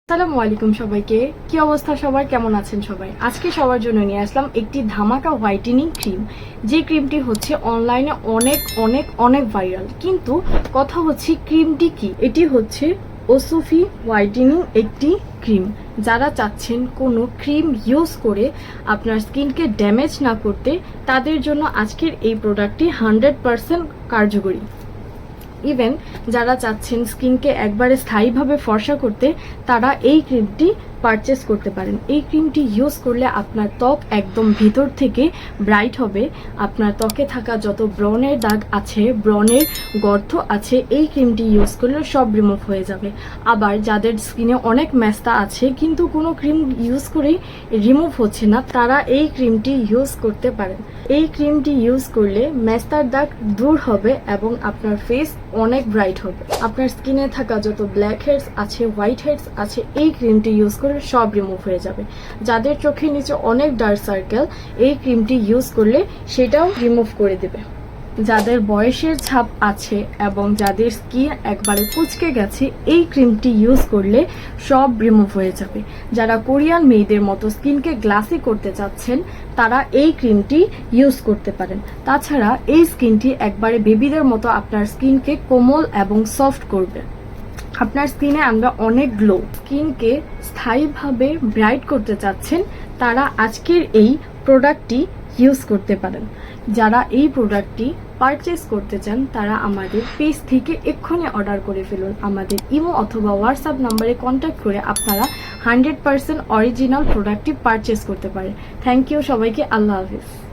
আসসালামু আলাইকুম সবাইকে। কি অবস্থা সবার, কেমন আছেন সবাই? আজকে সবার জন্য নিয়ে আসলাম একটি ধামাকা হোয়াইটেনিং ক্রিম। যে ক্রিমটি হচ্ছে অনলাইনে অনেক অনেক অনেক ভাইরাল, কিন্তু কথা হচ্ছে ক্রিমটি কি। এটি হচ্ছে ওসুফি হোয়াইটেনিং একটি ক্রিম। যারা চাচ্ছেন কোনো ক্রিম ইউজ করে আপনার স্কিনকে ড্যামেজ না করতে, তাদের জন্য আজকের এই প্রোডাক্টটি 100% কার্যকরী। ইভেন যারা চাচ্ছেন স্কিনকে একবারে স্থায়ীভাবে ফর্সা করতে, তারা এই ক্রিমটি পারচেস করতে পারেন। এই ক্রিমটি ইউজ করলে আপনার ত্বক একদম ভিতর থেকে ব্রাইট হবে। আপনার ত্বকে থাকা যত ব্রণের দাগ আছে, ব্রণের গর্ত আছে, এই ক্রিমটি ইউজ করলে সব রিমুভ হয়ে যাবে। আবার যাদের স্কিনে অনেক মেস্তা আছে কিন্তু কোনো ক্রিম ইউজ করেই রিমুভ হচ্ছে না, তারা এই ক্রিমটি ইউজ করতে পারেন। এই ক্রিমটি ইউজ করলে মেস্তার দাগ দূর হবে এবং আপনার ফেস অনেক ব্রাইট হবে। আপনার স্কিনে থাকা যত ব্ল্যাক হেডস আছে, হোয়াইট হেডস আছে, এই ক্রিমটি ইউজ করলে সব রিমুভ হয়ে যাবে। যাদের চোখের নিচে অনেক ডার্ক সার্কেল, এই ক্রিমটি ইউজ করলে সেটাও রিমুভ করে দেবে। যাদের বয়সের ছাপ আছে এবং যাদের স্কিন একবারে কুচকে গেছে, এই ক্রিমটি ইউজ করলে সব রিমুভ হয়ে যাবে। যারা কোরিয়ান মেয়েদের মতো স্কিনকে গ্লাসি করতে চাচ্ছেন, তারা এই ক্রিমটি ইউজ করতে পারেন। তাছাড়া এই স্কিনটি একবারে বেবিদের মতো আপনার স্কিনকে কোমল এবং সফট করবে। আপনার স্কিনে আমরা অনেক গ্লো, স্কিনকে স্থায়ীভাবে ব্রাইট করতে চাচ্ছেন, তারা আজকের এই প্রোডাক্টটি ইউজ করতে পারেন। যারা এই প্রোডাক্টটি পারচেস করতে চান, তারা আমাদের পেজ থেকে এক্ষুনি অর্ডার করে ফেলুন। আমাদের ইমো অথবা হোয়াটসঅ্যাপ নাম্বারে কন্ট্যাক্ট করে আপনারা 100% অরিজিনাল প্রোডাক্টটি পারচেস করতে পারেন। থ্যাংক ইউ সবাইকে। আল্লাহ হাফিজ।